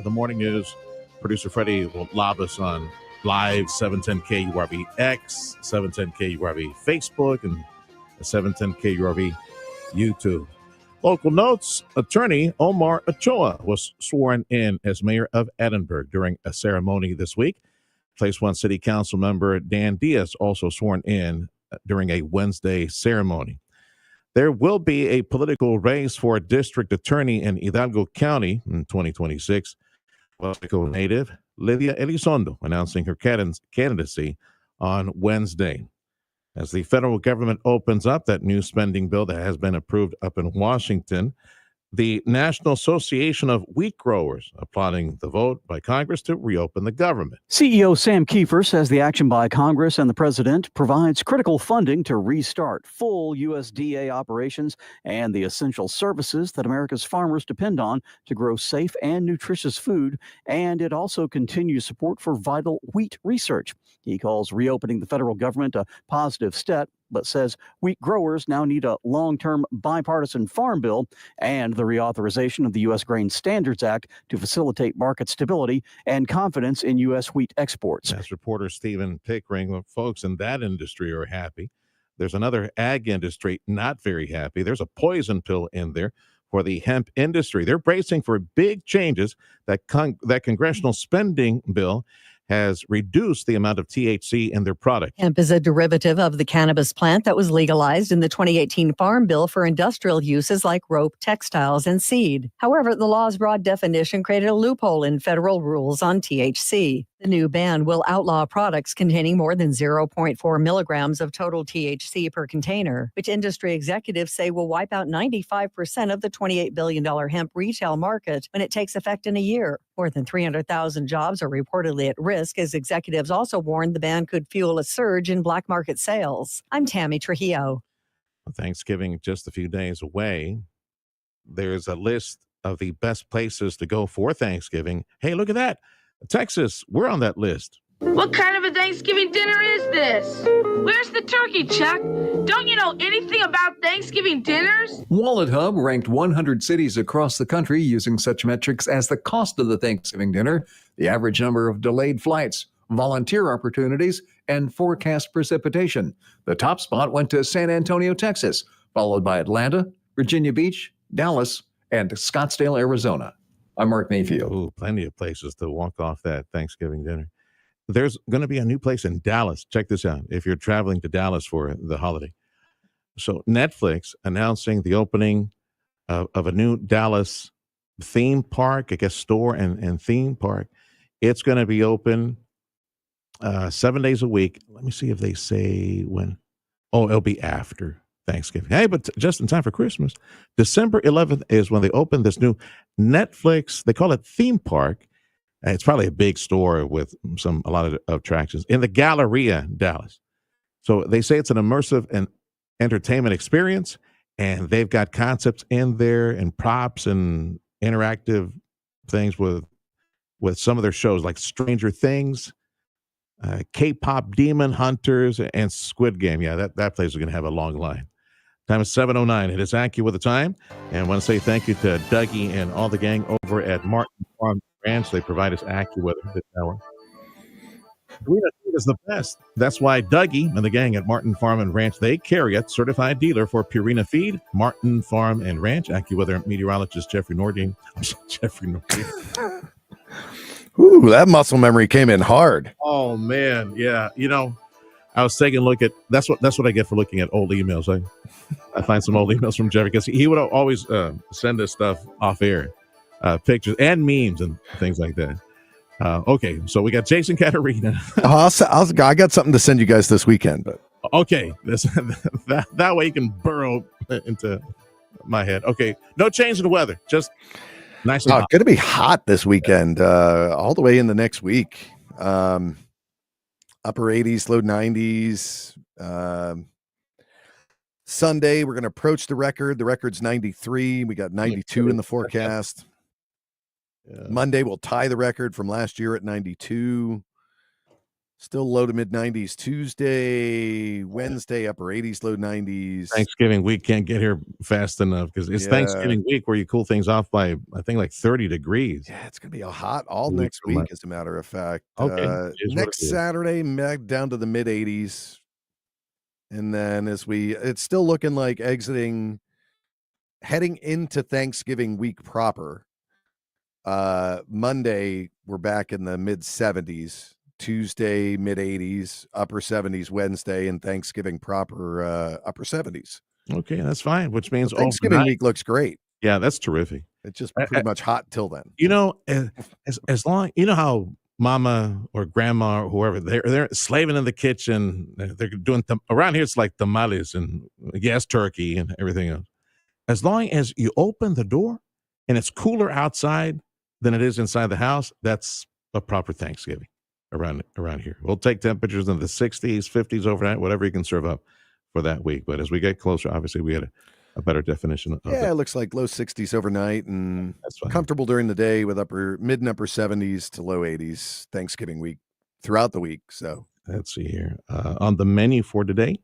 The morning news. Producer Freddie will lob us on live 710K URV X, 710K URV Facebook, and 710K URV YouTube. Local notes, attorney Omar Ochoa was sworn in as mayor of Edinburgh during a ceremony this week. Place One City Council member Dan Diaz also sworn in during a Wednesday ceremony. There will be a political race for a district attorney in Hidalgo County in 2026. Mexico native Lydia Elizondo announcing her candidacy on Wednesday. As the federal government opens up that new spending bill that has been approved up in Washington, the National Association of Wheat Growers applauding the vote by Congress to reopen the government. CEO Sam Kiefer says the action by Congress and the president provides critical funding to restart full USDA operations and the essential services that America's farmers depend on to grow safe and nutritious food, and it also continues support for vital wheat research. He calls reopening the federal government a positive step, but says wheat growers now need a long-term bipartisan farm bill and the reauthorization of the U.S. Grain Standards Act to facilitate market stability and confidence in U.S. wheat exports. As reporter Stephen Pickering, folks in that industry are happy. There's another ag industry not very happy. There's a poison pill in there for the hemp industry. They're bracing for big changes that congressional spending bill has reduced the amount of THC in their product. Hemp is a derivative of the cannabis plant that was legalized in the 2018 Farm Bill for industrial uses like rope, textiles, and seed. However, the law's broad definition created a loophole in federal rules on THC. The new ban will outlaw products containing more than 0.4 milligrams of total THC per container, which industry executives say will wipe out 95% of the $28 billion hemp retail market when it takes effect in a year. More than 300,000 jobs are reportedly at risk, as executives also warned the ban could fuel a surge in black market sales. I'm Tammy Trujillo. Thanksgiving just a few days away. There's a list of the best places to go for Thanksgiving. Hey, look at that. Texas, we're on that list. What kind of a Thanksgiving dinner is this? Where's the turkey, Chuck? Don't you know anything about Thanksgiving dinners? Wallet Hub ranked 100 cities across the country using such metrics as the cost of the Thanksgiving dinner, the average number of delayed flights, volunteer opportunities, and forecast precipitation. The top spot went to San Antonio, Texas, followed by Atlanta, Virginia Beach, Dallas, and Scottsdale, Arizona. I'm Mark Mayfield. Ooh, plenty of places to walk off that Thanksgiving dinner. There's going to be a new place in Dallas. Check this out if you're traveling to Dallas for the holiday. So Netflix announcing the opening of a new Dallas theme park, I guess store and theme park. It's going to be open 7 days a week. Let me see if they say when. Oh, it'll be after Thanksgiving. Hey, but just in time for Christmas. December 11th is when they open this new Netflix, they call it theme park. It's probably a big store with a lot of attractions in the Galleria, Dallas. So they say it's an immersive and entertainment experience, and they've got concepts in there and props and interactive things with some of their shows like Stranger Things, K-pop Demon Hunters, and Squid Game. Yeah, that place is going to have a long line. Time is 7:09. It is Accu with the time. And I want to say thank you to Dougie and all the gang over at Martin Farm Ranch. They provide us Accu with this hour. Purina Feed is the best. That's why Dougie and the gang at Martin Farm and Ranch, they carry it. Certified dealer for Purina Feed, Martin Farm and Ranch. AccuWeather meteorologist Jeffrey Nordine. Ooh, that muscle memory came in hard. Oh, man. Yeah. You know, I was taking a look at that's what I get for looking at old emails. I find some old emails from Jeffrey because he would always send us stuff off air, pictures and memes and things like that. Okay, so we got Jason Caterina. I got something to send you guys this weekend. But okay, that way you can burrow into my head. Okay, no change in the weather, just nice and hot. Going to be hot this weekend, all the way in the next week. Upper 80s, low 90s. Sunday, we're going to approach the record. The record's 93. We got 92 in the forecast. Yeah. Monday, we'll tie the record from last year at 92. Still low to mid 90s Tuesday, Wednesday, upper 80s, low 90s. Thanksgiving week can't get here fast enough because it's Thanksgiving week where you cool things off by, I think, like 30 degrees. Yeah, it's going to be hot all next week, as a matter of fact. Okay. Next Saturday, down to the mid 80s. And then it's still looking like heading into Thanksgiving week proper. Monday, we're back in the mid 70s. Tuesday, mid 80s, upper 70s Wednesday, and Thanksgiving proper, upper 70s. Okay, that's fine, which means Thanksgiving week looks great. Yeah, that's terrific. It's just pretty much hot till then. You know, as long, you know how mama or grandma or whoever, they're slaving in the kitchen. They're doing, around here, it's like tamales and turkey and everything else. As long as you open the door and it's cooler outside than it is inside the house, that's a proper Thanksgiving. Around here, we'll take temperatures in the 60s, 50s overnight, whatever you can serve up for that week. But as we get closer, obviously we had a better definition of it looks like low 60s overnight and comfortable during the day with mid and upper 70s to low 80s Thanksgiving week throughout the week. So let's see here on the menu for today.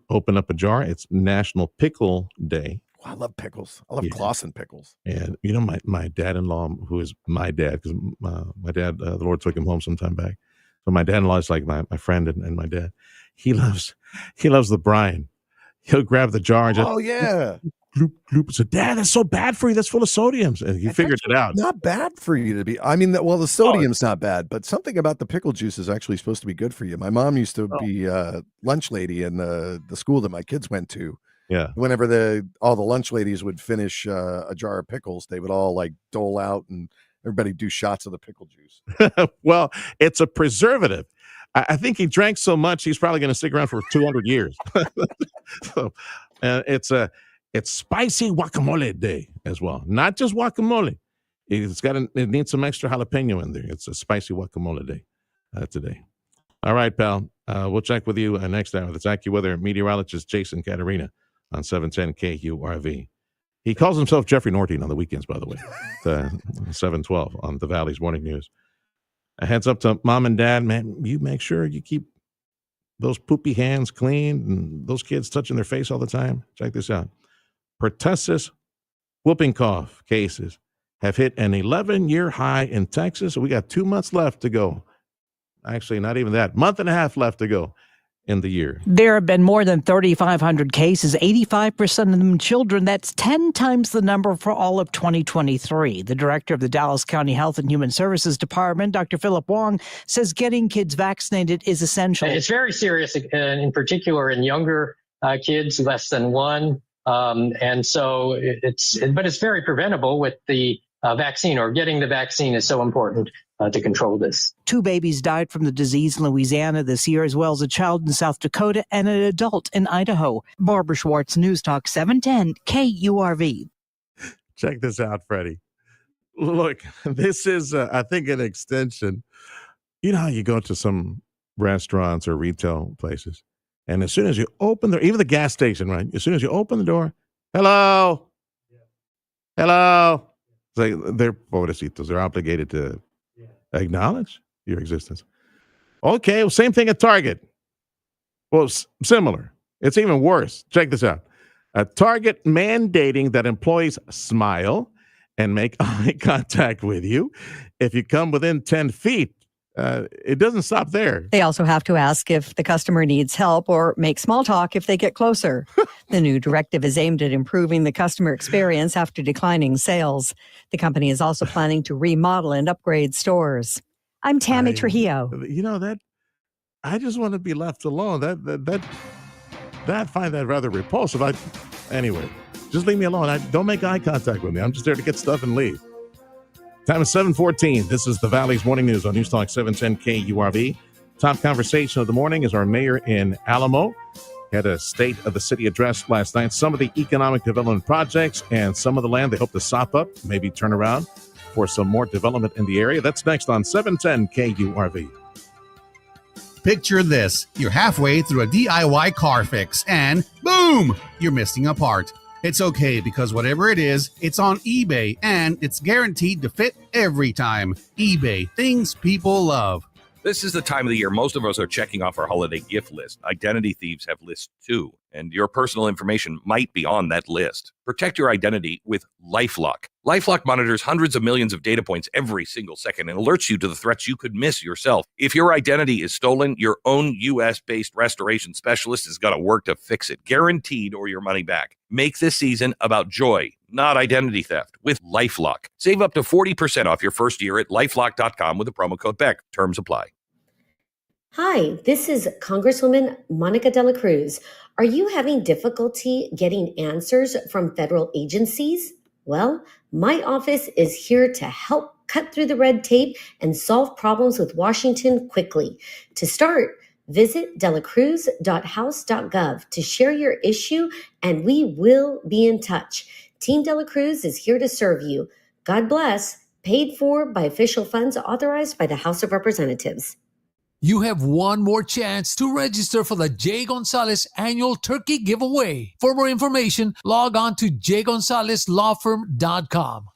Open up a jar. It's National Pickle Day. I love pickles. I love Clausen pickles. And, you know, my dad-in-law, who is my dad, because my dad, the Lord took him home some time back. So my dad-in-law is like my friend and my dad. He loves the brine. He'll grab the jar and just, gloop, gloop. So, Dad, that's so bad for you. That's full of sodiums. And he figured it out. Not bad for you to be. I mean, the sodium's not bad, but something about the pickle juice is actually supposed to be good for you. My mom used to be lunch lady in the school that my kids went to. Yeah. Whenever all the lunch ladies would finish a jar of pickles, they would all like dole out and everybody do shots of the pickle juice. Well, it's a preservative. I think he drank so much, he's probably going to stick around for 200 years. So, it's spicy guacamole day as well. Not just guacamole. It needs some extra jalapeno in there. It's a spicy guacamole day today. All right, pal. We'll check with you next hour. That's AccuWeather meteorologist Jason Caterina on 710 KURV. He calls himself Jeffrey Norton on the weekends, by the way. 712 on the Valley's Morning News. A heads up to mom and dad, man, you make sure you keep those poopy hands clean and those kids touching their face all the time. Check this out. Pertussis whooping cough cases have hit an 11-year high in Texas. We got 2 months left to go. Actually, not even that. Month and a half left to go in the year. There have been more than 3,500 cases, 85% of them children. That's 10 times the number for all of 2023. The director of the Dallas County Health and Human Services Department, Dr. Philip Wong, says getting kids vaccinated is essential. It's very serious, in particular in younger kids, less than one. And so it's very preventable with the vaccine, or getting the vaccine is so important to control this. 2 babies died from the disease in Louisiana this year, as well as a child in South Dakota and an adult in Idaho. Barbara Schwartz, News Talk 710 KURV. Check this out, Freddie. Look, this is, I think, an extension. You know how you go to some restaurants or retail places, and as soon as you open even the gas station, right? As soon as you open the door, hello. It's like they're pobrecitos. They're obligated to acknowledge your existence. Okay, well, same thing at Target. Well, similar. It's even worse. Check this out. Target mandating that employees smile and make eye contact with you if you come within 10 feet. It doesn't stop there. They also have to ask if the customer needs help or make small talk if they get closer. The new directive is aimed at improving the customer experience after declining sales. The company is also planning to remodel and upgrade stores. I'm Tammy Trujillo. You know, that I just want to be left alone. I find that rather repulsive. Anyway, just leave me alone. Don't make eye contact with me. I'm just there to get stuff and leave. Time is 7:14. This is the Valley's Morning News on News Talk 710 KURV. Top conversation of the morning is our mayor in Alamo. Had a State of the City address last night. Some of the economic development projects and some of the land they hope to sop up, maybe turn around for some more development in the area. That's next on 710 KURV. Picture this. You're halfway through a DIY car fix and boom, you're missing a part. It's okay because whatever it is, it's on eBay and it's guaranteed to fit every time. eBay, things people love. This is the time of the year most of us are checking off our holiday gift list. Identity thieves have lists too, and your personal information might be on that list. Protect your identity with LifeLock. LifeLock monitors hundreds of millions of data points every single second and alerts you to the threats you could miss yourself. If your identity is stolen, your own U.S.-based restoration specialist is going to work to fix it, guaranteed, or your money back. Make this season about joy, not identity theft, with LifeLock. Save up to 40% off your first year at LifeLock.com with the promo code BECK. Terms apply. Hi, this is Congresswoman Monica De La Cruz. Are you having difficulty getting answers from federal agencies? Well, my office is here to help cut through the red tape and solve problems with Washington quickly. To start, visit delacruz.house.gov to share your issue, and we will be in touch. Team De La Cruz is here to serve you. God bless. Paid for by official funds authorized by the House of Representatives. You have one more chance to register for the Jay Gonzalez annual turkey giveaway. For more information, log on to jgonzalezlawfirm.com.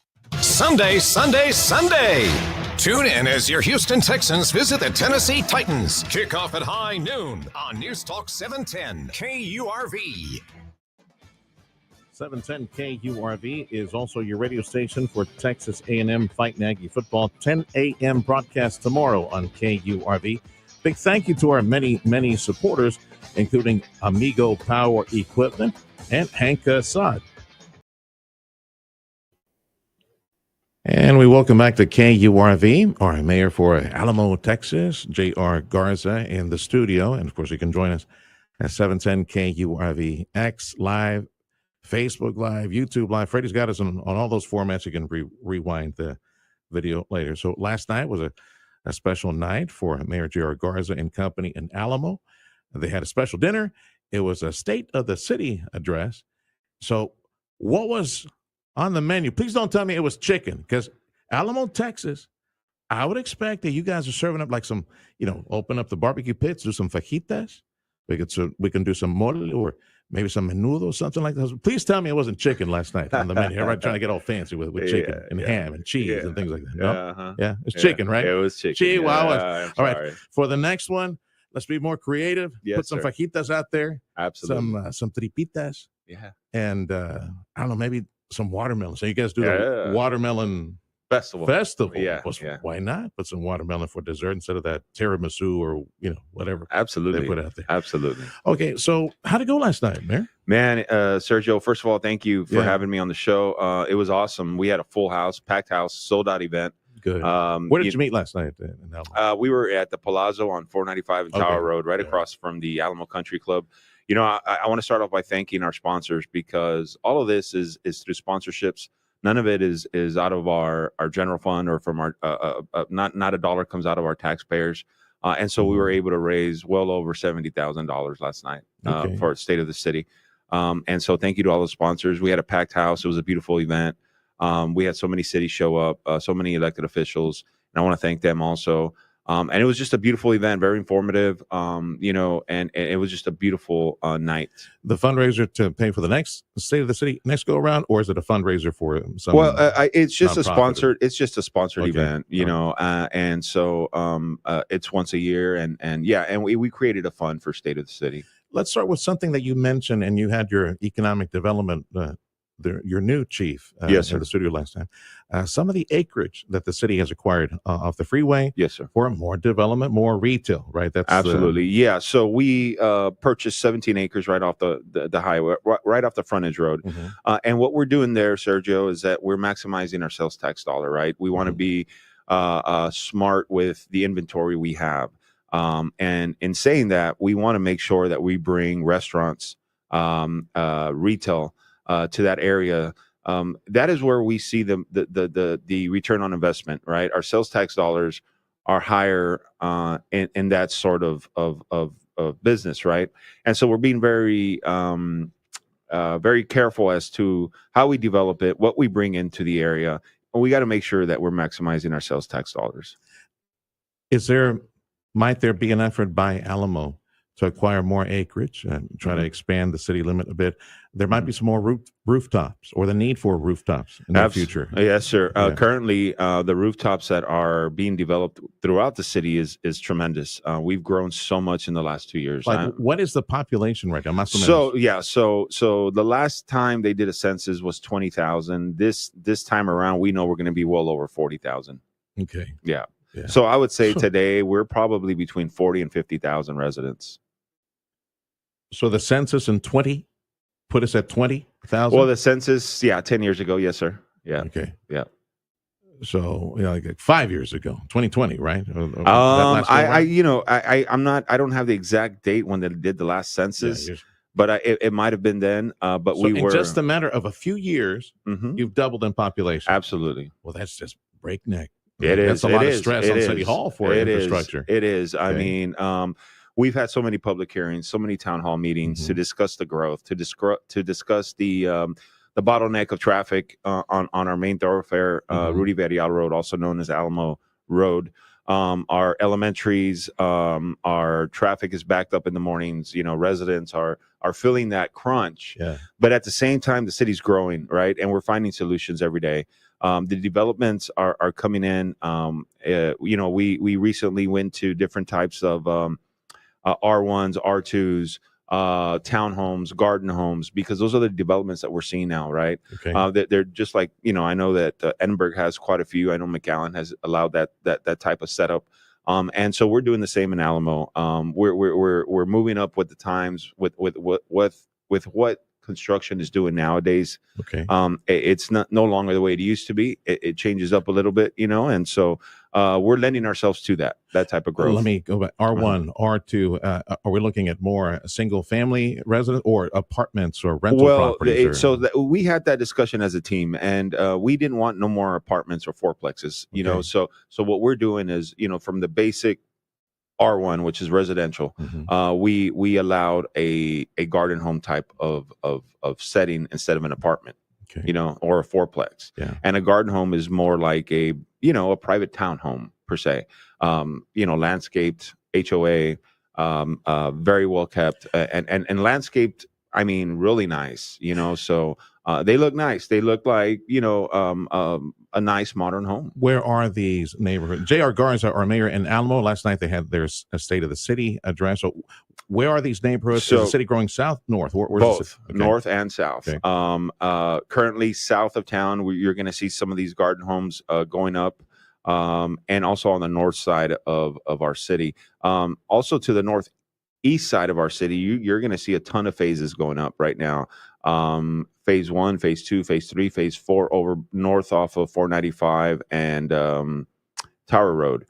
Sunday, Sunday, Sunday. Tune in as your Houston Texans visit the Tennessee Titans. Kickoff at high noon on News Talk 710 KURV. 710 KURV is also your radio station for Texas A&M Fighting Aggie football. 10 a.m. broadcast tomorrow on KURV. Big thank you to our many, many supporters, including Amigo Power Equipment and Hank Assad. And we welcome back to KURV, our mayor for Alamo, Texas, J.R. Garza, in the studio. And, of course, you can join us at 710 KURV X Live, Facebook Live, YouTube Live. Freddie's got us on all those formats. You can rewind the video later. So last night was a special night for Mayor J.R. Garza and company in Alamo. They had a special dinner. It was a State of the City address. So what was on the menu? Please don't tell me it was chicken, because Alamo, Texas, I would expect that you guys are serving up like some, open up the barbecue pits, do some fajitas. We can do some mole or maybe some menudo or something like that. Please tell me it wasn't chicken last night on the menu. Everybody trying to get all fancy with chicken and ham and cheese and things like that. No? Yeah, it's chicken, right? It was chicken. Chihuahua. All right. For the next one, let's be more creative. Yes, Put some fajitas out there. Absolutely. Some tripitas. Yeah. And I don't know, maybe some watermelon. So you guys do the watermelon festival. Yeah. Why not put some watermelon for dessert instead of that tiramisu or whatever? Absolutely. They put out there. Absolutely. Okay, so how'd it go last night, Mayor? Man, Sergio, first of all, thank you for having me on the show. It was awesome. We had a full house, packed house, sold out event. Good. Where did you meet last night? We were at the Palazzo on 495 and Tower Road, right across from the Alamo Country Club. I want to start off by thanking our sponsors, because all of this is through sponsorships. None of it is out of our general fund or from our not a dollar comes out of our taxpayers. And so we were able to raise well over $70,000 last night for State of the City. And so thank you to all the sponsors. We had a packed house. It was a beautiful event. We had so many cities show up, so many elected officials, and I want to thank them also. And it was just a beautiful event, very informative, and it was just a beautiful night. The fundraiser to pay for the next State of the City next go around, or is it a fundraiser for some? Well, it's just a sponsored. It's just a sponsored event, and so it's once a year, and we created a fund for State of the City. Let's start with something that you mentioned, and you had your economic development. Your new chief yes, sir. In the studio last time. Some of the acreage that the city has acquired off the freeway, yes, sir, for more development, more retail, right? That's absolutely, yeah. So we purchased 17 acres right off the highway, right off the frontage road. And what we're doing there, Sergio, is that we're maximizing our sales tax dollar, right? We want to be smart with the inventory we have. And in saying that, we want to make sure that we bring restaurants, retail, to that area. That is where we see the return on investment, right? Our sales tax dollars are higher in that sort of business, right? And so we're being very very careful as to how we develop it, what we bring into the area, and we got to make sure that we're maximizing our sales tax dollars. Might there be an effort by Alamo to acquire more acreage and try to expand the city limit a bit, there might be some more rooftops, or the need for rooftops in the future. Yes, sir. Yeah. Currently, the rooftops that are being developed throughout the city is tremendous. We've grown so much in the last 2 years. Like, what is the population right now? Más o menos. So the last time they did a census was 20,000. This time around, we know we're going to be well over 40,000. Okay. Yeah. Yeah. So I would say today we're probably between 40 and 50,000 residents. So the census in 20 put us at 20,000? Well, the census, 10 years ago, yes, sir. Yeah. Okay. Yeah. So, like 5 years ago, 2020, right? I don't have the exact date when they did the last census, but it might have been then. But so we were in just a matter of a few years, you've doubled in population. Absolutely. Well, that's just breakneck. That's a lot of stress on City Hall for infrastructure. It is. I mean, we've had so many public hearings, so many town hall meetings to discuss the growth, to discuss the bottleneck of traffic on our main thoroughfare, Rudy Verial Road, also known as Alamo Road. Our elementaries, our traffic is backed up in the mornings. Residents are feeling that crunch. Yeah. But at the same time, the city's growing, right? And we're finding solutions every day. The developments are coming in. We recently went to different types of R1s, R2s, townhomes, garden homes, because those are the developments that we're seeing now, right? Okay. They're just like, I know that Edinburgh has quite a few. I know McAllen has allowed that type of setup. And so we're doing the same in Alamo. We're moving up with the times with what construction is doing nowadays. Okay. It's no longer the way it used to be. It changes up a little bit, and so we're lending ourselves to that type of growth. Let me go back. R1, R2. Are we looking at more single family resident or apartments or rental properties? We had that discussion as a team, and we didn't want no more apartments or fourplexes. So what we're doing is, from the basic R1, which is residential, we allowed a garden home type of setting instead of an apartment, or a fourplex. Yeah. And a garden home is more like a private townhome per se, landscaped, HOA, very well kept, and landscaped. I mean, really nice, so they look nice. They look like, a nice modern home. Where are these neighborhoods? J.R. Garza, our mayor in Alamo, last night they had their State of the City address. So where are these neighborhoods? Is the city growing south, north? Where's both, north and south. Okay. Currently south of town, you're going to see some of these garden homes going up, and also on the north side of our city. Also to the northeast side of our city, you're going to see a ton of phases going up right now. Phase 1, phase 2, phase 3, phase 4 over north off of 495 and Tower Road.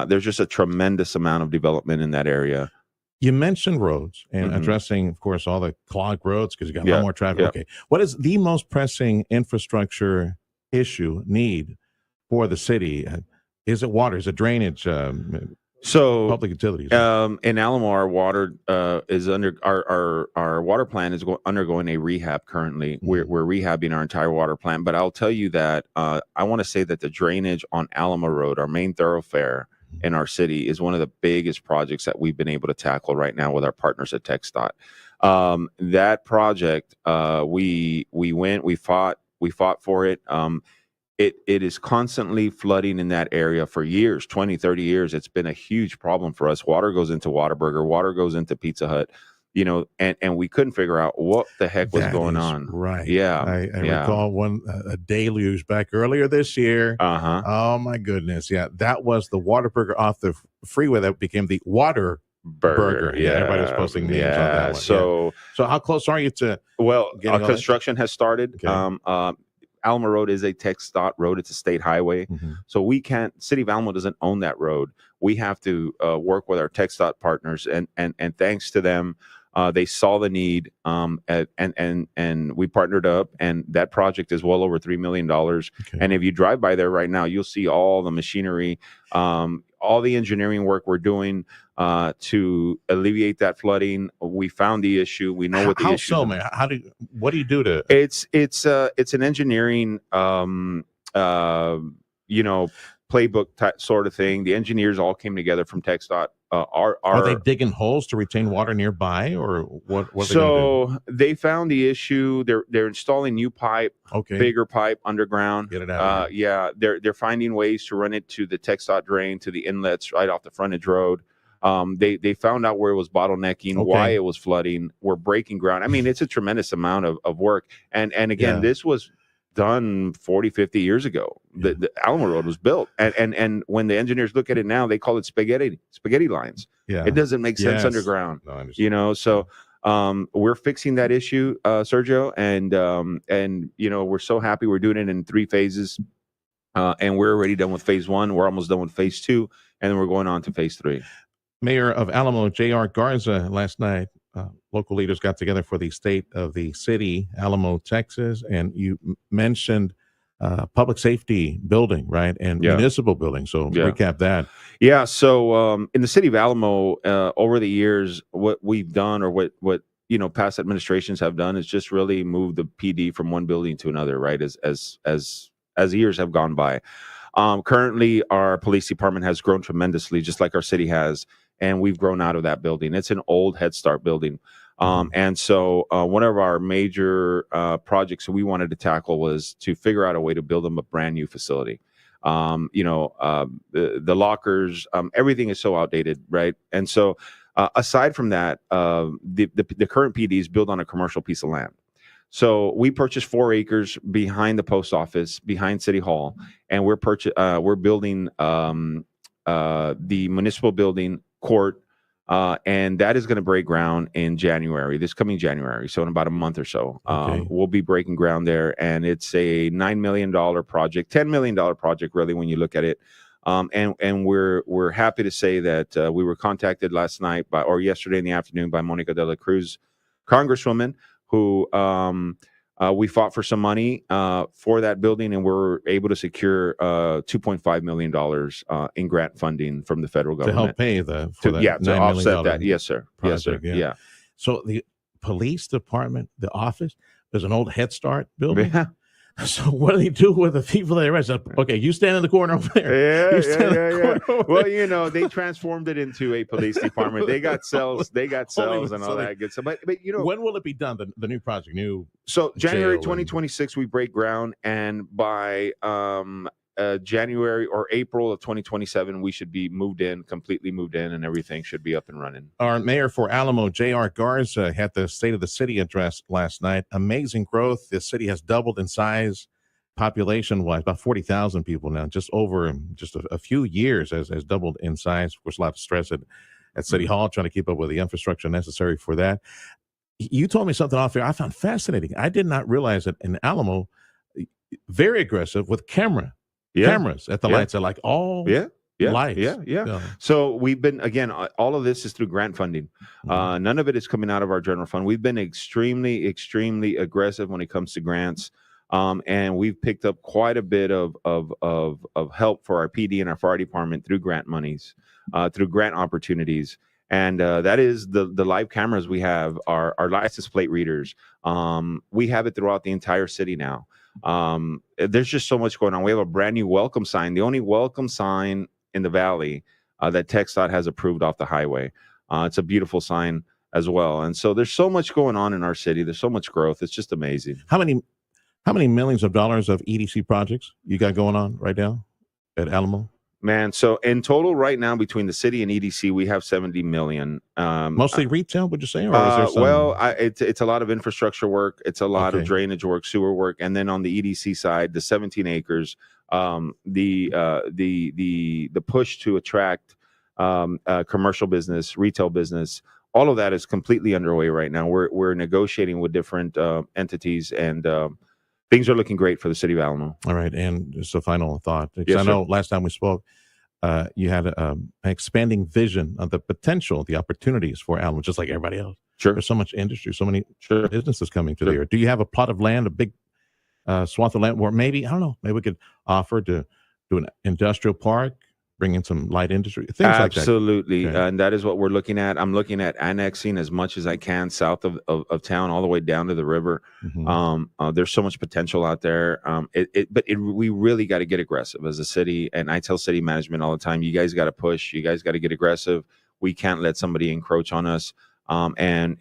There's just a tremendous amount of development in that area. You mentioned roads and addressing, of course, all the clogged roads because you got a lot more traffic. Yeah. Okay. What is the most pressing infrastructure need for the city? Is it water? Is it drainage? So public utilities. In Alamo, our water is under our water plant is undergoing a rehab currently. We're rehabbing our entire water plant. But I'll tell you that I want to say that the drainage on Alamo Road, our main thoroughfare in our city, is one of the biggest projects that we've been able to tackle right now with our partners at TxDOT. That project, we fought for it. It is constantly flooding in that area for years, 20, 30 years. It's been a huge problem for us. Water goes into Whataburger, water goes into Pizza Hut, and we couldn't figure out what the heck was going on. Right. Yeah. I recall a deluge back earlier this year. Oh my goodness. Yeah. That was the Whataburger off the freeway that became the Water Burger. Yeah. Everybody was posting memes on that one. So how close are you to? Well, construction has started. Okay. Alamo Road is a TxDOT road. It's a state highway. So City of Alamo doesn't own that road. We have to work with our TxDOT partners, and thanks to them, they saw the need, and we partnered up, and that project is well over $3 million. Okay. And if you drive by there right now, you'll see all the machinery, all the engineering work we're doing to alleviate that flooding. We found the issue. We know what the issue is. Man? What do you do to? It's an engineering, playbook type sort of thing. The engineers all came together from TxDOT Are they digging holes to retain water nearby, or what are they gonna do? So they found the issue. They're installing new pipe, bigger pipe underground. Get it out of here. Yeah, they're finding ways to run it to the TxDOT drain, to the inlets right off the frontage road. They found out where it was bottlenecking, why it was flooding. We're breaking ground. I mean, it's a tremendous amount of work. And again, this was done 40, 50 years ago. The Alamo Road was built. And when the engineers look at it now, they call it spaghetti lines. Yeah. It doesn't make sense underground. No, I understand. You know, so we're fixing that issue, Sergio, and you know, we're so happy we're doing it in 3 phases. And we're already done with phase 1. We're almost done with phase 2, and then we're going on to phase 3. Mayor of Alamo, J.R. Garza, last night, local leaders got together for the state of the city, Alamo, Texas, and you mentioned public safety building, right, and municipal building. So recap that. Yeah. So in the city of Alamo, over the years, what we've done, or what you know, past administrations have done, is just really move the PD from one building to another, right? As years have gone by. Currently, our police department has grown tremendously, just like our city has, and we've grown out of that building. It's an old Head Start building. And so one of our major projects that we wanted to tackle was to figure out a way to build them a brand new facility. You know, the lockers, everything is so outdated, right? And so aside from that, the current PD is built on a commercial piece of land. So we purchased 4 acres behind the post office, behind City Hall, and we're building the municipal building, court, and that is going to break ground in January, this coming January. So in about a month or so, we'll be breaking ground there, and it's a $9 million project, $10 million project, really, when you look at it. And we're happy to say that we were contacted last night or yesterday in the afternoon by Monica de la Cruz, Congresswoman, who we fought for some money for that building, and we're able to secure $2.5 million in grant funding from the federal government to help pay to offset that. Yes, sir. Project, yes, sir. Yeah. So the police department, the office, there's an old Head Start building. Yeah. So what do they do with the people they arrest? Okay, you stand in the corner over there. Yeah. Well, you know, they transformed it into a police department. They got cells. And all that good stuff. But you know, when will it be done? The new project, So January 2026, we break ground, and by January or April of 2027, we should be completely moved in, and everything should be up and running. Our mayor for Alamo, J.R. Garza, had the State of the City address last night. Amazing growth. The city has doubled in size, population-wise, about 40,000 people now. Just a few years has doubled in size. Of course, a lot of stress at City Hall, trying to keep up with the infrastructure necessary for that. You told me something off there I found fascinating. I did not realize that in Alamo, very aggressive with cameras at the lights are like all lights. Yeah. So we've been, again, all of this is through grant funding. None of it is coming out of our general fund. We've been extremely aggressive when it comes to grants. And we've picked up quite a bit of help for our PD and our fire department through grant monies, through grant opportunities. And that is the live cameras we have, our license plate readers. We have it throughout the entire city now. There's just so much going on. We have a brand new welcome sign, the only welcome sign in the valley that TxDOT has approved off the highway. It's a beautiful sign as well. And so there's so much going on in our city. There's so much growth. It's just amazing. How many millions of dollars of EDC projects you got going on right now at Alamo? Man, so in total right now between the city and EDC, we have 70 million. Mostly retail, would you say? Or is there some... Well, it's a lot of infrastructure work. It's a lot of drainage work, sewer work. And then on the EDC side, the 17 acres, the push to attract commercial business, retail business, all of that is completely underway right now. We're negotiating with different entities, and things are looking great for the city of Alamo. All right. And just a final thought. Yes, I know last time we spoke, you had an expanding vision of the potential, the opportunities for Alamo, just like everybody else. Sure. There's so much industry, so many businesses coming to the area. Do you have a plot of land, a big swath of land where maybe, I don't know, maybe we could offer to do an industrial park, bring in some light industry, things like that? Absolutely. And that is what we're looking at. I'm looking at annexing as much as I can south of town, all the way down to the river. There's so much potential out there. We really got to get aggressive as a city. And I tell city management all the time, you guys got to push, you guys got to get aggressive. We can't let somebody encroach on us. And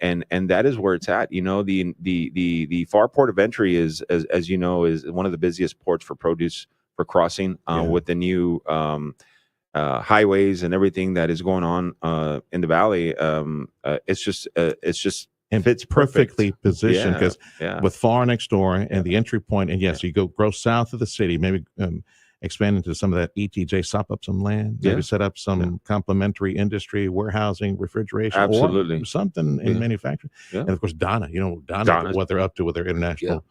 that is where it's at. You know, the far port of entry is, as you know, is one of the busiest ports for produce for crossing with the new highways and everything that is going on in the valley. It's just and fits perfectly positioned because yeah. with far next door and the entry point, and yes, you go south of the city, maybe expand into some of that ETJ, sop up some land, maybe set up some complementary industry, warehousing, refrigeration, absolutely, or something in manufacturing. And of course, Donna, what they're up to with their international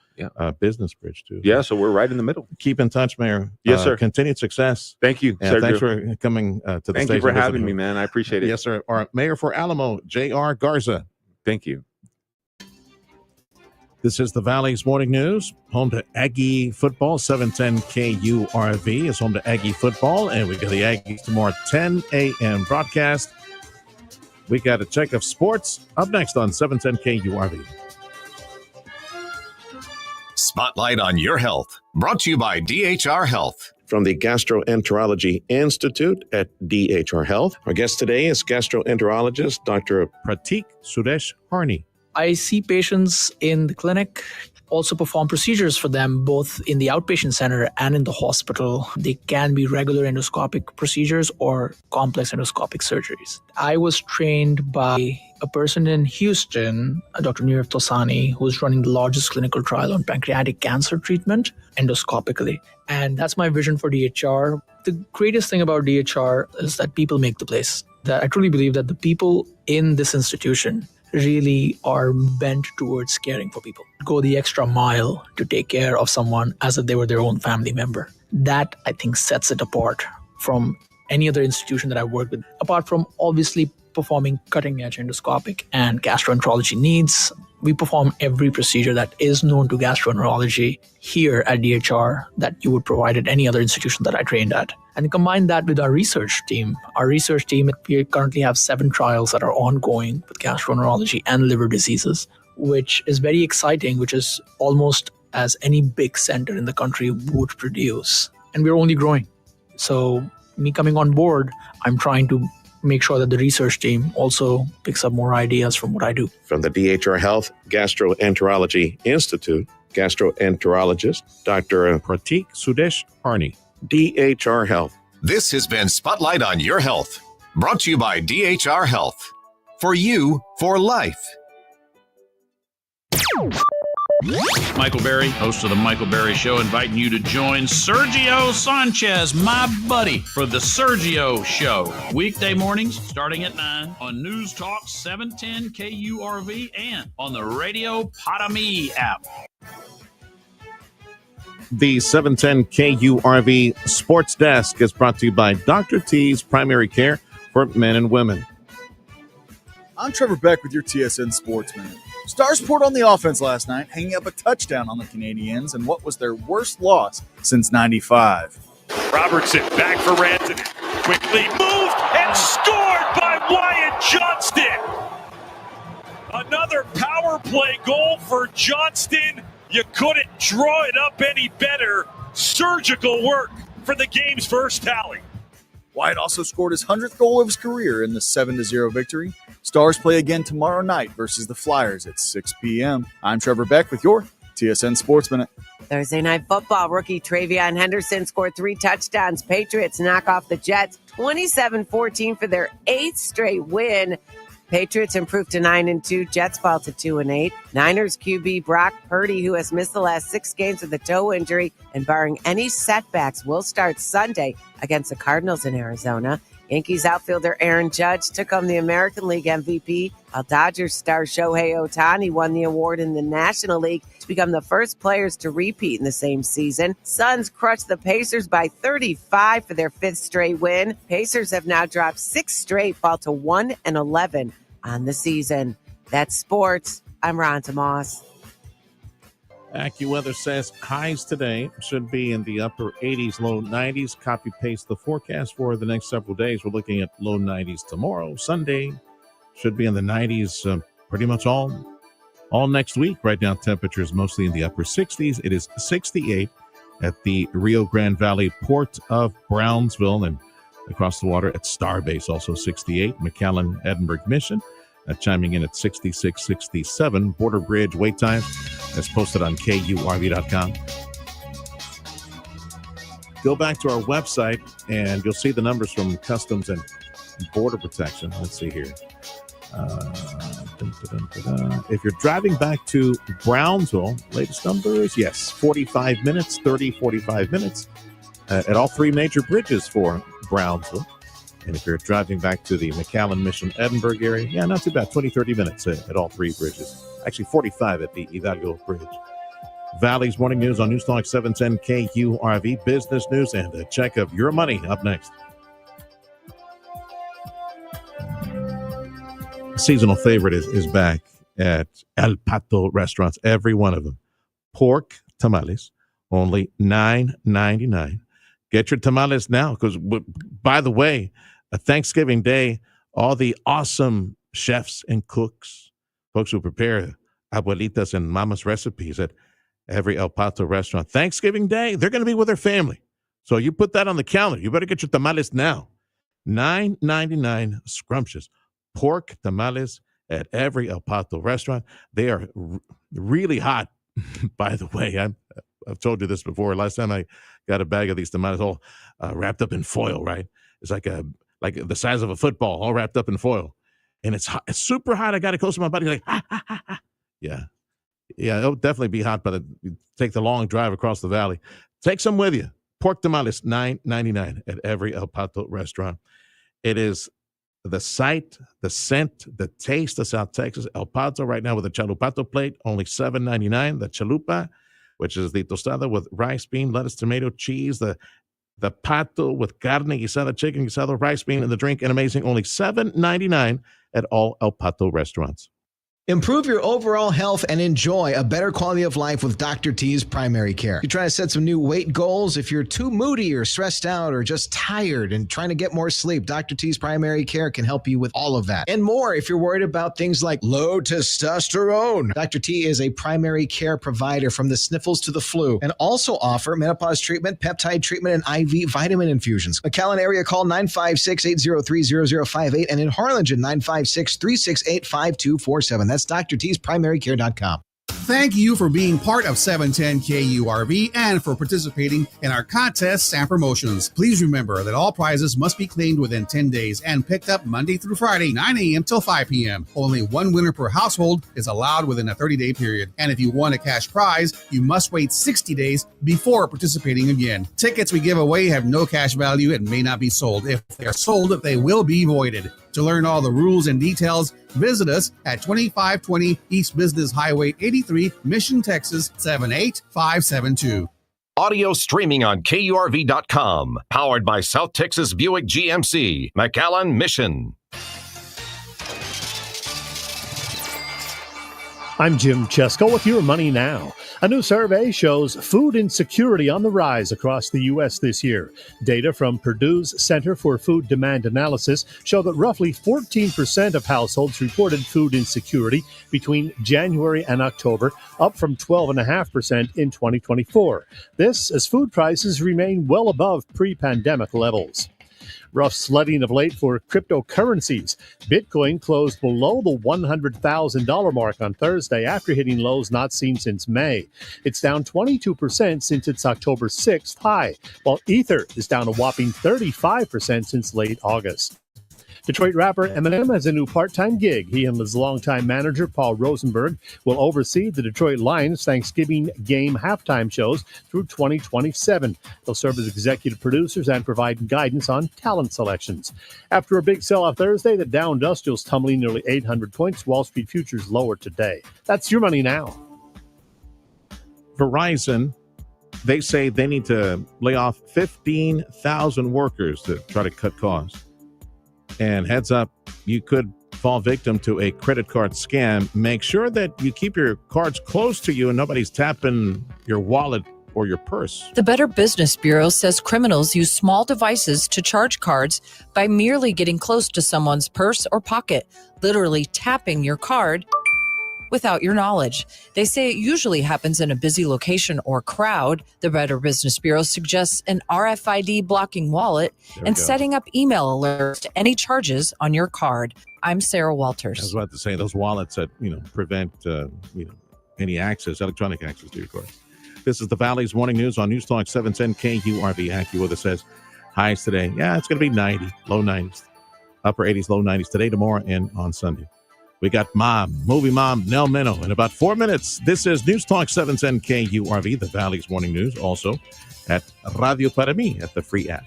business bridge too. Yeah, so we're right in the middle. Keep in touch, Mayor. Yes, sir. Continued success. Thank you. And thanks for coming to the station. Thank you for having me, man. I appreciate it. Yes, sir. Our Mayor for Alamo, J.R. Garza. Thank you. This is the Valley's Morning News, home to Aggie football. 710 KURV is home to Aggie football, and we got the Aggies tomorrow 10 a.m. broadcast. We got a check of sports up next on 710 KURV. Spotlight on Your Health, brought to you by DHR Health. From the Gastroenterology Institute at DHR Health, our guest today is gastroenterologist Dr. Pratik Suresh Harney. I see patients in the clinic, also perform procedures for them both in the outpatient center and in the hospital. They can be regular endoscopic procedures or complex endoscopic surgeries. I was trained by a person in Houston, Dr. Nirav Tosani, who's running the largest clinical trial on pancreatic cancer treatment endoscopically. And that's my vision for DHR. The greatest thing about DHR is that people make the place. That I truly believe that the people in this institution really are bent towards caring for people. Go the extra mile to take care of someone as if they were their own family member. That, I think, sets it apart from any other institution that I've worked with, apart from obviously performing cutting-edge endoscopic and gastroenterology needs. We perform every procedure that is known to gastroenterology here at DHR that you would provide at any other institution that I trained at. And combine that with our research team. Our research team, we currently have 7 trials that are ongoing with gastroenterology and liver diseases, which is very exciting, which is almost as any big center in the country would produce. And we're only growing. So me coming on board, I'm trying to make sure that the research team also picks up more ideas from what I do. From the DHR Health Gastroenterology Institute, gastroenterologist Dr. Pratik Suresh Harney, DHR Health. This has been Spotlight on Your Health, brought to you by DHR Health. For you, for life. Michael Berry, host of The Michael Berry Show, inviting you to join Sergio Sanchez, my buddy, for The Sergio Show. Weekday mornings starting at 9 on News Talk 710 KURV and on the Radio Potami app. The 710 KURV Sports Desk is brought to you by Dr. T's Primary Care for Men and Women. I'm Trevor Beck with your TSN Sports Minute. Stars poured on the offense last night, hanging up a touchdown on the Canadiens in what was their worst loss since '95. Robertson back for Rantanen. Quickly moved and scored by Wyatt Johnston. Another power play goal for Johnston. You couldn't draw it up any better. Surgical work for the game's first tally. Wyatt also scored his 100th goal of his career in the 7-0 victory. Stars play again tomorrow night versus the Flyers at 6 p.m. I'm Trevor Beck with your TSN Sports Minute. Thursday Night Football, rookie Travion Henderson scored 3 touchdowns. Patriots knock off the Jets 27-14 for their 8th straight win. Patriots improved to 9-2. Jets fall to 2-8. Niners QB Brock Purdy, who has missed the last 6 games with a toe injury and barring any setbacks, will start Sunday against the Cardinals in Arizona. Yankees outfielder Aaron Judge took home the American League MVP, while Dodgers star Shohei Ohtani won the award in the National League to become the first players to repeat in the same season. Suns crushed the Pacers by 35 for their 5th straight win. Pacers have now dropped 6 straight, fall to 1-11 on the season. That's sports. I'm Ron Tomas. AccuWeather says highs today should be in the upper 80s, low 90s. Copy paste the forecast for the next several days. We're looking at low 90s tomorrow. Sunday should be in the 90s pretty much all next week. Right now, temperatures mostly in the upper 60s. It is 68 at the Rio Grande Valley Port of Brownsville. And across the water at Starbase, also 68. McAllen Edinburgh Mission chiming in at 66-67. Border Bridge wait time is posted on KURV.com. Go back to our website and you'll see the numbers from Customs and Border Protection. Let's see here. If you're driving back to Brownsville, latest numbers, yes, 45 minutes, 45 minutes at all three major bridges for Brownsville. And if you're driving back to the McAllen Mission Edinburgh area, yeah, not too bad, 20-30 minutes at all three bridges. Actually, 45 at the Hidalgo Bridge. Valley's Morning News on Newstalk 710 KURV, business news, and a check of your money up next. Seasonal favorite is back at El Pato restaurants, every one of them. Pork tamales, only $9.99. Get your tamales now, because, by the way, a Thanksgiving Day, all the awesome chefs and cooks, folks who prepare abuelitas and mama's recipes at every El Pato restaurant. Thanksgiving Day, they're going to be with their family. So you put that on the calendar. You better get your tamales now. $9.99, scrumptious pork tamales at every El Pato restaurant. They are really hot, by the way. I've told you this before. Last time I got a bag of these tamales all wrapped up in foil, right? It's like the size of a football, all wrapped up in foil. And it's hot. It's super hot. I got it close to my body, like, Yeah. Yeah, it'll definitely be hot, but you take the long drive across the valley. Take some with you. Pork tamales, $9.99 at every El Pato restaurant. It is the sight, the scent, the taste of South Texas. El Pato right now with a chalupato plate, only $7.99. The chalupa, which is the tostada with rice, bean, lettuce, tomato, cheese. The pato with carne guisada, chicken guisado, rice, bean, and the drink, and amazing, only $7.99 at all El Pato restaurants. Improve your overall health and enjoy a better quality of life with Dr. T's Primary Care. You're trying to set some new weight goals. If you're too moody or stressed out or just tired and trying to get more sleep, Dr. T's Primary Care can help you with all of that. And more if you're worried about things like low testosterone. Dr. T is a primary care provider from the sniffles to the flu and also offer menopause treatment, peptide treatment, and IV vitamin infusions. McAllen area, call 956-803-0058 and in Harlingen, 956-368-5247. That's drtsprimary.care.com. Thank you for being part of 710 KURV and for participating in our contests and promotions. Please remember that all prizes must be claimed within 10 days and picked up Monday through Friday, 9 a.m. till 5 p.m. Only one winner per household is allowed within a 30-day period. And if you won a cash prize, you must wait 60 days before participating again. Tickets we give away have no cash value and may not be sold. If they are sold, they will be voided. To learn all the rules and details, visit us at 2520 East Business Highway 83, Mission, Texas 78572. Audio streaming on KURV.com. Powered by South Texas Buick GMC, McAllen Mission. I'm Jim Chesko with Your Money Now. A new survey shows food insecurity on the rise across the U.S. this year. Data from Purdue's Center for Food Demand Analysis show that roughly 14% of households reported food insecurity between January and October, up from 12.5% in 2024. This as food prices remain well above pre-pandemic levels. Rough sledding of late for cryptocurrencies. Bitcoin closed below the $100,000 mark on Thursday after hitting lows not seen since May. It's down 22% since its October 6th high, while Ether is down a whopping 35% since late August. Detroit rapper Eminem has a new part-time gig. He and his longtime manager, Paul Rosenberg, will oversee the Detroit Lions Thanksgiving game halftime shows through 2027. They'll serve as executive producers and provide guidance on talent selections. After a big sell-off Thursday, the Dow Industrial's tumbling nearly 800 points. Wall Street futures lower today. That's Your Money Now. Verizon, they say they need to lay off 15,000 workers to try to cut costs. And heads up, you could fall victim to a credit card scam. Make sure that you keep your cards close to you and nobody's tapping your wallet or your purse. The Better Business Bureau says criminals use small devices to charge cards by merely getting close to someone's purse or pocket, literally tapping your card without your knowledge. They say it usually happens in a busy location or crowd. The Better Business Bureau suggests an RFID blocking wallet and setting up email alerts to any charges on your card. I'm Sarah Walters. I was about to say those wallets that prevent any electronic access to your card. This is the Valley's Morning News on News Talk 710 KURV. AccuWeather says highs today. Yeah, it's going to be 90, low 90s, upper 80s, low 90s today, tomorrow, and on Sunday. We got movie mom, Nell Minow in about 4 minutes. This is News Talk 710 KURV, the Valley's Morning News, also at Radio Para Mi at the free app.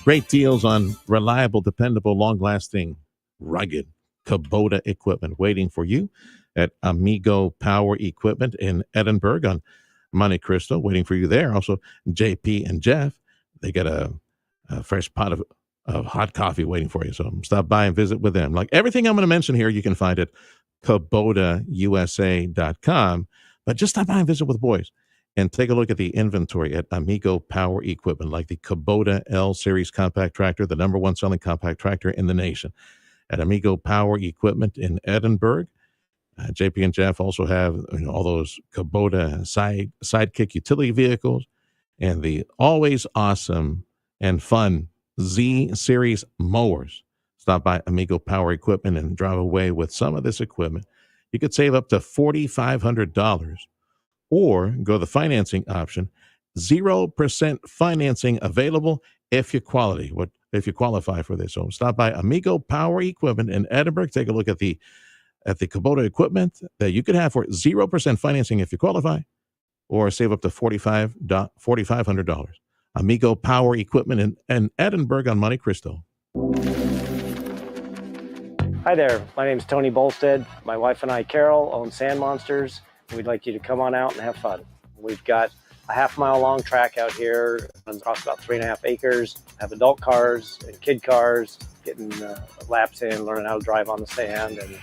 Great deals on reliable, dependable, long-lasting, rugged Kubota equipment waiting for you at Amigo Power Equipment in Edinburgh on Monte Cristo, waiting for you there. Also, JP and Jeff, they got a fresh pot of hot coffee waiting for you. So stop by and visit with them. Like everything I'm going to mention here, you can find at KubotaUSA.com. But just stop by and visit with the boys and take a look at the inventory at Amigo Power Equipment, like the Kubota L Series compact tractor, the number one selling compact tractor in the nation. At Amigo Power Equipment in Edinburgh, JP and Jeff also have all those Kubota sidekick utility vehicles and the always awesome and fun Z-Series mowers. Stop by Amigo Power Equipment and drive away with some of this equipment. You could save up to $4,500 or go the financing option. 0% financing available if you qualify for this. So stop by Amigo Power Equipment in Edinburgh. Take a look at the Kubota equipment that you could have for 0% financing if you qualify, or save up to $4,500. Amigo Power Equipment in Edinburgh on Monte Cristo. Hi there. My name is Tony Bolstead. My wife and I, Carol, own Sand Monsters. We'd like you to come on out and have fun. We've got a half-mile long track out here across about 3.5 acres. Have adult cars and kid cars, getting laps in, learning how to drive on the sand. And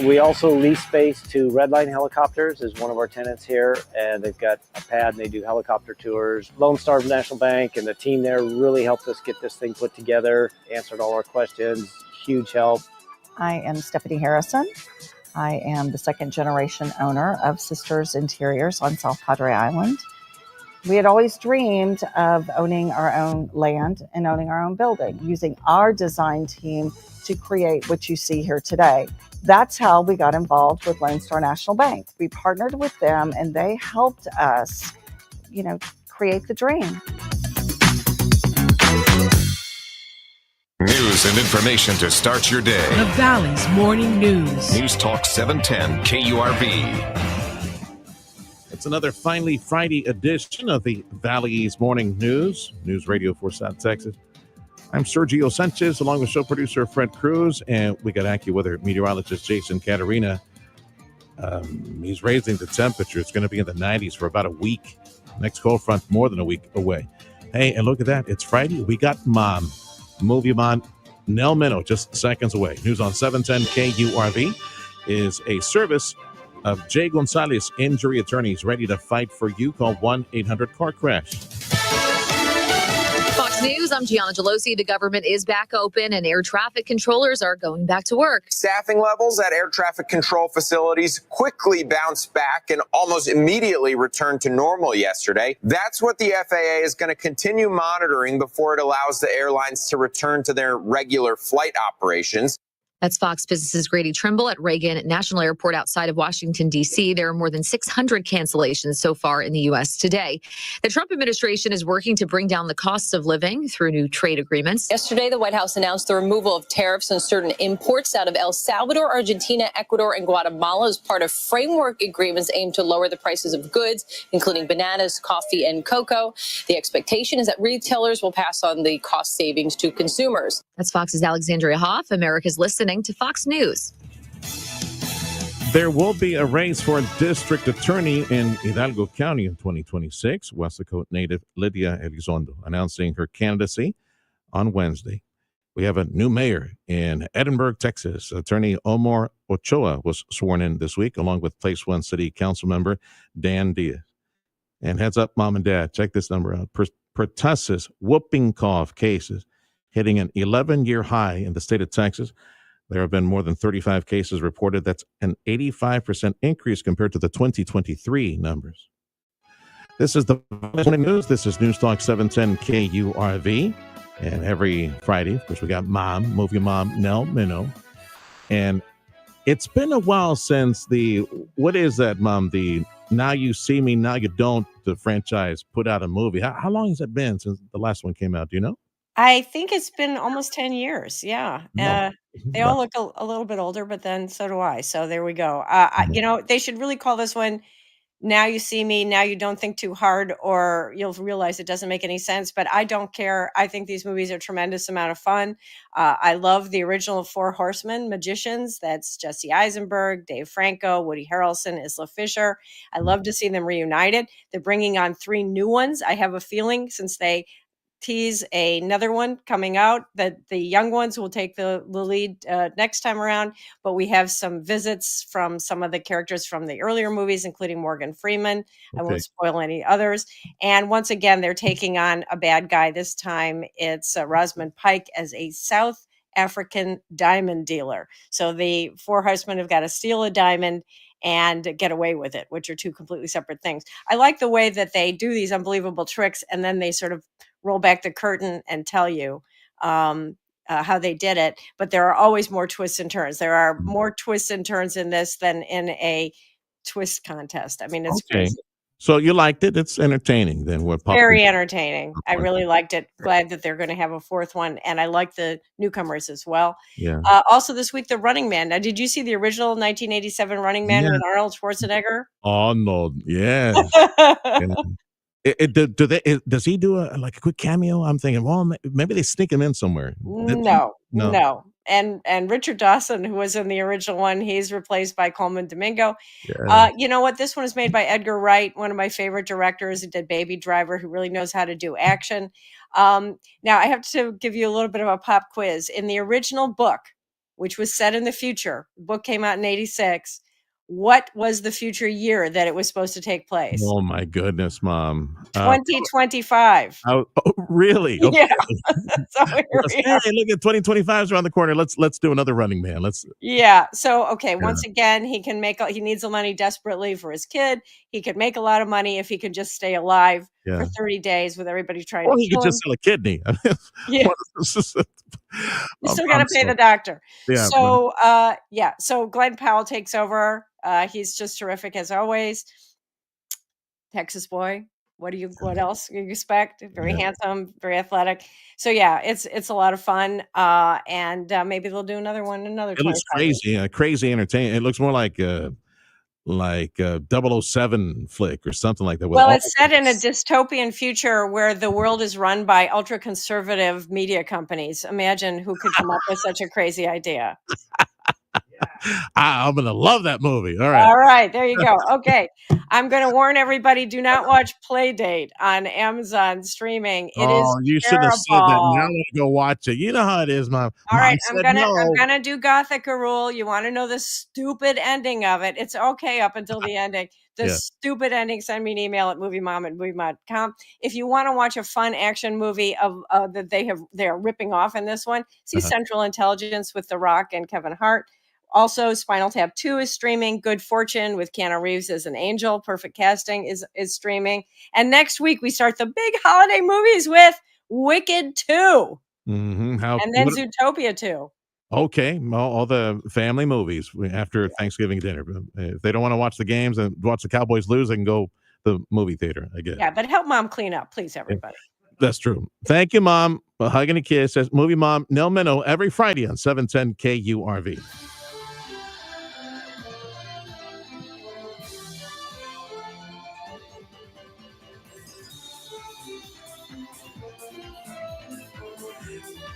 we also lease space to Redline Helicopters is one of our tenants here, and they've got a pad and they do helicopter tours. Lone Star National Bank and the team there really helped us get this thing put together, answered all our questions, huge help. I am Stephanie Harrison. I am the second generation owner of Sisters Interiors on South Padre Island. We had always dreamed of owning our own land and owning our own building, using our design team to create what you see here today. That's how we got involved with Lone Star National Bank. We partnered with them and they helped us, create the dream. News and information to start your day. The Valley's Morning News. News Talk 710 KURV. It's another finally Friday edition of the Valley's Morning News Radio for South Texas. I'm Sergio Sanchez, along with show producer Fred Cruz, and we got AccuWeather meteorologist Jason Caterina. He's raising the temperature. It's going to be in the 90s for about a week. Next cold front more than a week away. Hey, and look at that. It's Friday. We got movie mom, Nell Minow, just seconds away. News on 710 KURV is a service of Jay Gonzalez Injury Attorneys, ready to fight for you. Call 1-800-CAR-CRASH. Fox News, I'm Gianna Gelosi. The government is back open and air traffic controllers are going back to work. Staffing levels at air traffic control facilities quickly bounced back and almost immediately returned to normal yesterday. That's what the FAA is going to continue monitoring before it allows the airlines to return to their regular flight operations. That's Fox Business's Grady Trimble at Reagan National Airport outside of Washington, D.C. There are more than 600 cancellations so far in the U.S. today. The Trump administration is working to bring down the costs of living through new trade agreements. Yesterday, the White House announced the removal of tariffs on certain imports out of El Salvador, Argentina, Ecuador, and Guatemala as part of framework agreements aimed to lower the prices of goods, including bananas, coffee, and cocoa. The expectation is that retailers will pass on the cost savings to consumers. That's Fox's Alexandria Hoff. America's listening to Fox News. There will be a race for a district attorney in Hidalgo County in 2026. Westlacote native Lydia Elizondo announcing her candidacy on Wednesday. We have a new mayor in Edinburgh, Texas. Attorney Omar Ochoa was sworn in this week, along with Place One City Council member Dan Diaz. And heads up, mom and dad, check this number out. Pertussis whooping cough cases hitting an 11-year high in the state of Texas. There have been more than 35 cases reported. That's an 85% increase compared to the 2023 numbers. This is the morning news. This is News Talk 710 KURV. And every Friday, of course, we got movie mom, Nell Minow. And it's been a while since what is that, Mom? The Now You See Me, Now You Don't, the franchise put out a movie. How long has it been since the last one came out? Do you know? I think it's been almost 10 years. Yeah. No. They all look a little bit older, but then so do I. So there we go. They should really call this one Now You See Me, Now You Don't Think Too Hard, or you'll realize it doesn't make any sense. But I don't care. I think these movies are a tremendous amount of fun. I love the original Four Horsemen magicians. That's Jesse Eisenberg, Dave Franco, Woody Harrelson, Isla Fisher. I love to see them reunited. They're bringing on 3 new ones. I have a feeling since they tease another one coming out that the young ones will take the lead next time around. But we have some visits from some of the characters from the earlier movies, including Morgan Freeman. I won't spoil any others. And once again, they're taking on a bad guy. This time it's Rosamund Pike as a South African diamond dealer. So the Four Horsemen have got to steal a diamond and get away with it, which are 2 completely separate things. I like the way that they do these unbelievable tricks and then they sort of roll back the curtain and tell you how they did it. But there are always more twists and turns. There are more twists and turns in this than in a twist contest. I mean, it's crazy. So you liked it. It's entertaining then. Very entertaining. I really liked it. Glad that they're going to have a 4th one. And I like the newcomers as well. Yeah. Also this week, The Running Man. Now, did you see the original 1987 Running Man with Arnold Schwarzenegger? Oh, no. Yeah. Does he do a quick cameo? I'm thinking, well, maybe they sneak him in somewhere. No. And Richard Dawson, who was in the original one, he's replaced by Coleman Domingo. Yeah. You know what? This one is made by Edgar Wright, one of my favorite directors who did Baby Driver, who really knows how to do action. Now, I have to give you a little bit of a pop quiz. In the original book, which was set in the future, the book came out in 1986. What was the future year that it was supposed to take place? Oh, my goodness, Mom. 2025. Oh, really? Okay. Yeah. So here we are. Hey, look at 2025 is around the corner. Let's do another Running Man. Yeah. So, okay. Once again, he needs the money desperately for his kid. He could make a lot of money if he could just stay alive for 30 days with everybody trying to he kill could him. just sell a kidney. Yeah. You still got to pay the doctor. Yeah. So Glenn Powell takes over. He's just terrific as always. Texas boy. What else you expect? Very handsome, very athletic. So yeah, it's a lot of fun. And maybe they'll do another one. It looks crazy, crazy entertaining. It looks more like a 007 flick or something like that. Well, it's set in a dystopian future where the world is run by ultra conservative media companies. Imagine who could come up with such a crazy idea. I'm going to love that movie. All right. There you go. Okay. I'm going to warn everybody, do not watch Playdate on Amazon streaming. It is you shouldn't have said that. Now I'm going to go watch it. You know how it is, Mom. All right. I'm going to do Gothica rule. You want to know the stupid ending of it. It's okay up until the ending. The stupid ending, send me an email at moviemom@moviemom.com. If you want to watch a fun action movie that they're ripping off in this one, see Central Intelligence with The Rock and Kevin Hart. Also, Spinal Tap 2 is streaming. Good Fortune with Keanu Reeves as an angel. Perfect casting is streaming. And next week, we start the big holiday movies with Wicked 2. Mm-hmm. And then Zootopia 2. Okay, all the family movies after Thanksgiving dinner. If they don't want to watch the games and watch the Cowboys lose, they can go to the movie theater, I guess. Yeah, but help Mom clean up, please, everybody. That's true. Thank you, Mom. A hug and a kiss. That's Movie Mom, Nell Minow, every Friday on 710 KURV.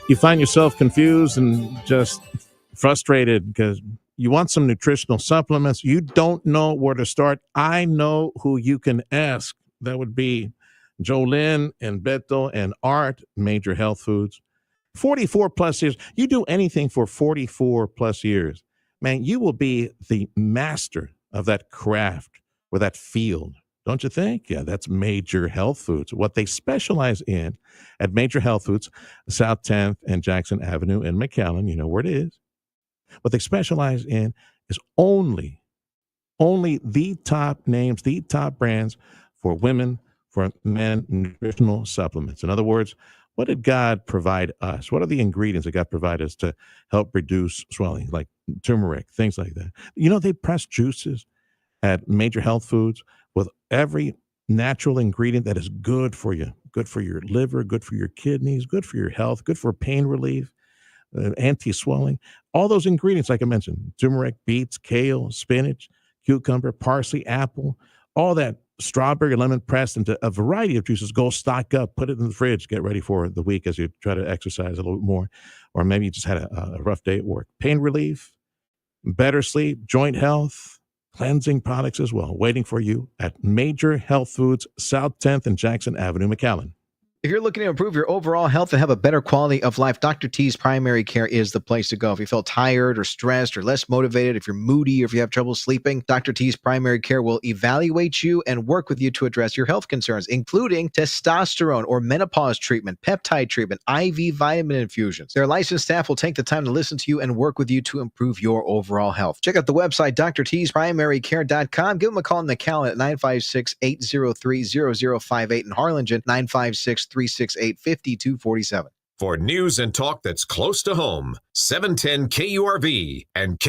You find yourself confused and just frustrated because you want some nutritional supplements. You don't know where to start. I know who you can ask. That would be Jolynn and Beto and Art, Major Health Foods. 44 plus years. You do anything for 44 plus years, man, you will be the master of that craft or that field. Don't you think? Yeah, that's Major Health Foods. What they specialize in at Major Health Foods, South 10th and Jackson Avenue in McAllen, you know where it is. What they specialize in is only the top names, the top brands for women, for men, nutritional supplements. In other words, what did God provide us? What are the ingredients that God provided us to help reduce swelling, like turmeric, things like that? You know, they press juices at Major Health Foods with every natural ingredient that is good for you, good for your liver, good for your kidneys, good for your health, good for pain relief, anti-swelling. All those ingredients, like I mentioned, turmeric, beets, kale, spinach, cucumber, parsley, apple, all that strawberry, lemon pressed into a variety of juices. Go stock up, put it in the fridge, get ready for the week as you try to exercise a little bit more. Or maybe you just had a rough day at work. Pain relief, better sleep, joint health, cleansing products as well, waiting for you at Major Health Foods, South 10th and Jackson Avenue, McAllen. If you're looking to improve your overall health and have a better quality of life, Dr. T's Primary Care is the place to go. If you feel tired or stressed or less motivated, if you're moody or if you have trouble sleeping, Dr. T's Primary Care will evaluate you and work with you to address your health concerns, including testosterone or menopause treatment, peptide treatment, IV vitamin infusions. Their licensed staff will take the time to listen to you and work with you to improve your overall health. Check out the website, drtsprimarycare.com. Give them a call in McAllen at 956-803-0058 and Harlingen, 956-368-5247. For news and talk that's close to home, 710 KURV and